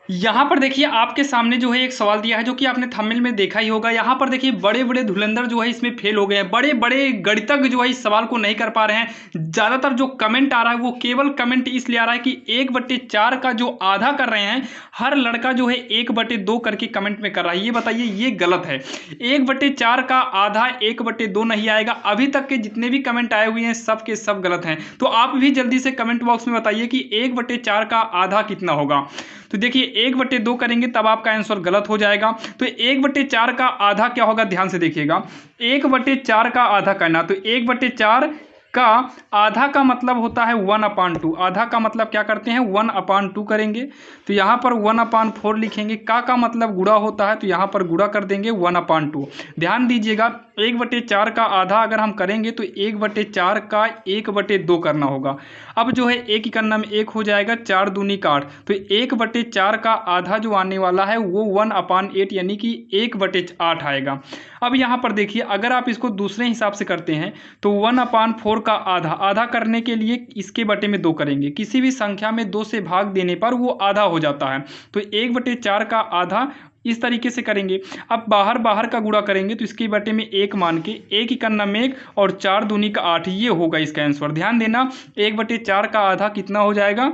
यहाँ पर देखिए आपके सामने जो है एक सवाल दिया है जो कि आपने थंबनेल में देखा ही होगा। यहाँ पर देखिए बड़े बड़े धुरंधर जो है इसमें फेल हो गए हैं, बड़े बड़े गणितज्ञ जो है इस सवाल को नहीं कर पा रहे हैं। ज़्यादातर जो कमेंट आ रहा है वो केवल कमेंट इसलिए आ रहा है कि 1/4 का जो आधा कर रहे हैं, हर लड़का जो है 1/2 करके कमेंट में कर रहा है। ये बताइए, ये गलत है। 1/4 का आधा 1/2 नहीं आएगा। अभी तक के जितने भी कमेंट आए हुए हैं सब के सब गलत हैं। तो आप भी जल्दी से कमेंट बॉक्स में बताइए कि 1/4 का आधा कितना होगा। तो देखिए 1/2 करेंगे तब आपका आंसर गलत हो जाएगा। तो 1/4 का आधा क्या होगा, ध्यान से देखिएगा। 1/4 का आधा करना, तो 1/4 का आधा का मतलब होता है 1/2। आधा का मतलब क्या करते हैं, 1/2 करेंगे। तो यहाँ पर 1/4 लिखेंगे। का मतलब गुणा होता है, तो यहाँ पर गुणा कर देंगे 1/2। ध्यान दीजिएगा 1/4 का आधा अगर हम करेंगे तो 1/4 का 1/2 करना होगा। अब जो है एक ही करना में एक हो जाएगा, 4 दूनी का 8। तो 1/4 का आधा जो आने वाला है वो 1/8 यानी कि 1/8 आएगा। अब यहाँ पर देखिए अगर आप इसको दूसरे हिसाब से करते हैं तो 1/4 का आधा, आधा करने के लिए इसके बटे में 2 करेंगे। किसी भी संख्या में 2 से भाग देने पर वो आधा हो जाता है। तो 1/4 का आधा इस तरीके से करेंगे। अब बाहर बाहर का गुणा करेंगे तो इसके बटे में 1 मान के, एक ही करना में 1 और 4 दूनी का 8, ये होगा इसका आंसर। ध्यान देना 1/4 का आधा कितना हो जाएगा,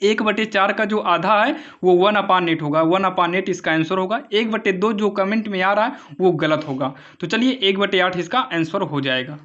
1/4 का जो आधा है वो 1/8 होगा। 1/8 इसका आंसर होगा। 1/2 जो कमेंट में आ रहा है वो गलत होगा। तो चलिए 1/8 इसका आंसर हो जाएगा।